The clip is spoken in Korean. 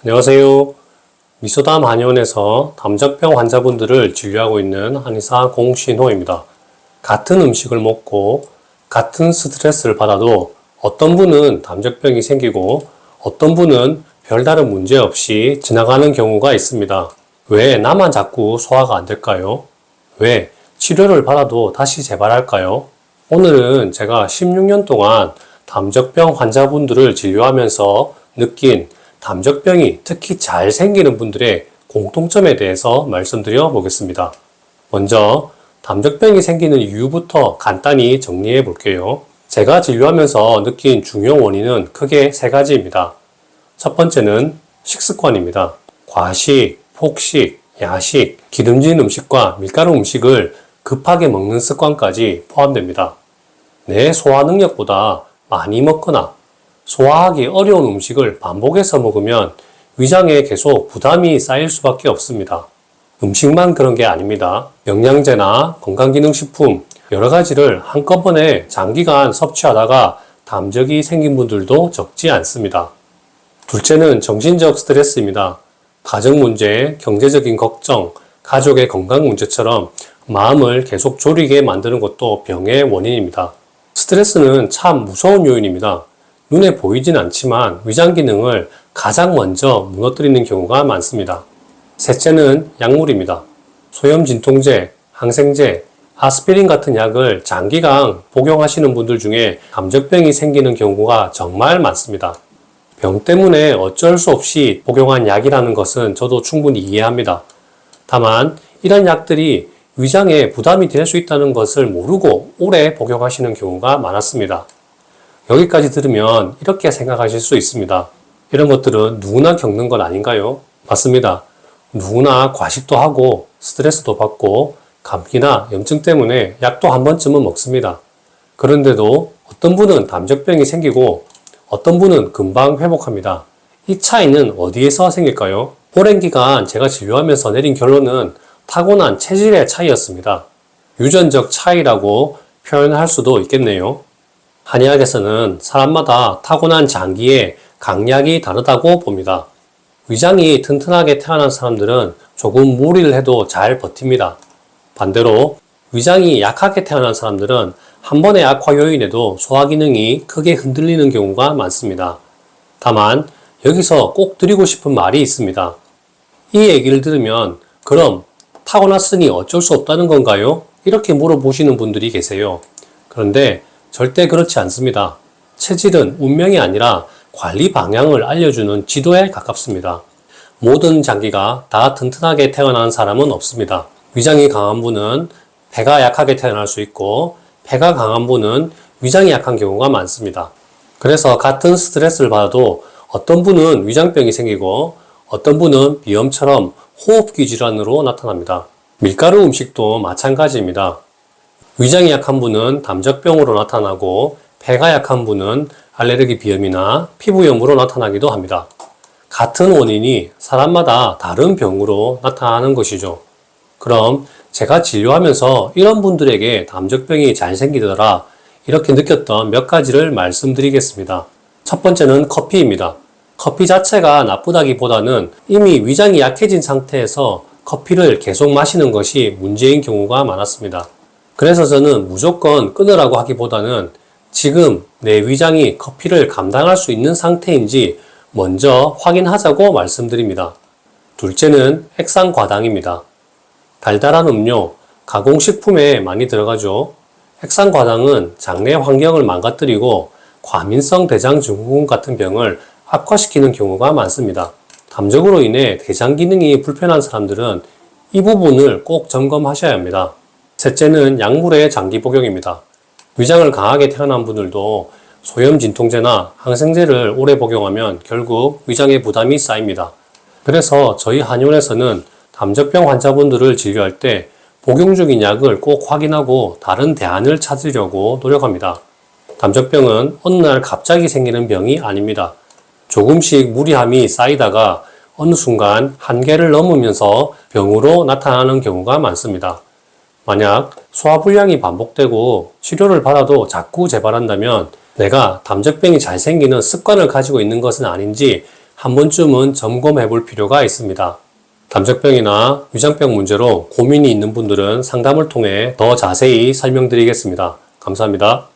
안녕하세요. 미소담 한의원에서 담적병 환자분들을 진료하고 있는 한의사 공신호입니다. 같은 음식을 먹고 같은 스트레스를 받아도 어떤 분은 담적병이 생기고 어떤 분은 별다른 문제 없이 지나가는 경우가 있습니다. 왜 나만 자꾸 소화가 안 될까요? 왜 치료를 받아도 다시 재발할까요? 오늘은 제가 16년 동안 담적병 환자분들을 진료하면서 느낀 담적병이 특히 잘 생기는 분들의 공통점에 대해서 말씀드려 보겠습니다. 먼저 담적병이 생기는 이유부터 간단히 정리해 볼게요. 제가 진료하면서 느낀 중요 원인은 크게 세 가지입니다. 첫 번째는 식습관입니다. 과식, 폭식, 야식, 기름진 음식과 밀가루 음식을 급하게 먹는 습관까지 포함됩니다. 내 소화 능력보다 많이 먹거나 소화하기 어려운 음식을 반복해서 먹으면 위장에 계속 부담이 쌓일 수밖에 없습니다. 음식만 그런 게 아닙니다. 영양제나 건강기능식품 여러 가지를 한꺼번에 장기간 섭취하다가 담적이 생긴 분들도 적지 않습니다. 둘째는 정신적 스트레스입니다. 가정 문제, 경제적인 걱정, 가족의 건강 문제처럼 마음을 계속 졸이게 만드는 것도 병의 원인입니다. 스트레스는 참 무서운 요인입니다. 눈에 보이진 않지만 위장 기능을 가장 먼저 무너뜨리는 경우가 많습니다. 셋째는 약물입니다. 소염 진통제, 항생제, 아스피린 같은 약을 장기간 복용하시는 분들 중에 담적병이 생기는 경우가 정말 많습니다. 병 때문에 어쩔 수 없이 복용한 약이라는 것은 저도 충분히 이해합니다. 다만 이런 약들이 위장에 부담이 될 수 있다는 것을 모르고 오래 복용하시는 경우가 많았습니다. 여기까지 들으면 이렇게 생각하실 수 있습니다. 이런 것들은 누구나 겪는 건 아닌가요? 맞습니다. 누구나 과식도 하고 스트레스도 받고 감기나 염증 때문에 약도 한 번쯤은 먹습니다. 그런데도 어떤 분은 담적병이 생기고 어떤 분은 금방 회복합니다. 이 차이는 어디에서 생길까요? 오랜 기간 제가 진료하면서 내린 결론은 타고난 체질의 차이였습니다. 유전적 차이라고 표현할 수도 있겠네요. 한의학에서는 사람마다 타고난 장기의 강약이 다르다고 봅니다. 위장이 튼튼하게 태어난 사람들은 조금 무리를 해도 잘 버팁니다. 반대로 위장이 약하게 태어난 사람들은 한 번의 악화 요인에도 소화 기능이 크게 흔들리는 경우가 많습니다. 다만 여기서 꼭 드리고 싶은 말이 있습니다. 이 얘기를 들으면 그럼 타고났으니 어쩔 수 없다는 건가요? 이렇게 물어보시는 분들이 계세요. 그런데 절대 그렇지 않습니다. 체질은 운명이 아니라 관리 방향을 알려주는 지도에 가깝습니다. 모든 장기가 다 튼튼하게 태어난 사람은 없습니다. 위장이 강한 분은 폐가 약하게 태어날 수 있고 폐가 강한 분은 위장이 약한 경우가 많습니다. 그래서 같은 스트레스를 받아도 어떤 분은 위장병이 생기고 어떤 분은 비염처럼 호흡기 질환으로 나타납니다. 밀가루 음식도 마찬가지입니다. 위장이 약한 분은 담적병으로 나타나고 폐가 약한 분은 알레르기 비염이나 피부염으로 나타나기도 합니다. 같은 원인이 사람마다 다른 병으로 나타나는 것이죠. 그럼 제가 진료하면서 이런 분들에게 담적병이 잘 생기더라 이렇게 느꼈던 몇 가지를 말씀드리겠습니다. 첫 번째는 커피입니다. 커피 자체가 나쁘다기보다는 이미 위장이 약해진 상태에서 커피를 계속 마시는 것이 문제인 경우가 많았습니다. 그래서 저는 무조건 끊으라고 하기보다는 지금 내 위장이 커피를 감당할 수 있는 상태인지 먼저 확인하자고 말씀드립니다. 둘째는 액상과당입니다. 달달한 음료, 가공식품에 많이 들어가죠. 액상과당은 장내 환경을 망가뜨리고 과민성 대장증후군 같은 병을 악화시키는 경우가 많습니다. 담적으로 인해 대장 기능이 불편한 사람들은 이 부분을 꼭 점검하셔야 합니다. 셋째는 약물의 장기 복용입니다. 위장을 강하게 태어난 분들도 소염 진통제나 항생제를 오래 복용하면 결국 위장에 부담이 쌓입니다. 그래서 저희 한의원에서는 담적병 환자분들을 진료할 때 복용 중인 약을 꼭 확인하고 다른 대안을 찾으려고 노력합니다. 담적병은 어느 날 갑자기 생기는 병이 아닙니다. 조금씩 무리함이 쌓이다가 어느 순간 한계를 넘으면서 병으로 나타나는 경우가 많습니다. 만약 소화불량이 반복되고 치료를 받아도 자꾸 재발한다면 내가 담적병이 잘 생기는 습관을 가지고 있는 것은 아닌지 한 번쯤은 점검해 볼 필요가 있습니다. 담적병이나 위장병 문제로 고민이 있는 분들은 상담을 통해 더 자세히 설명드리겠습니다. 감사합니다.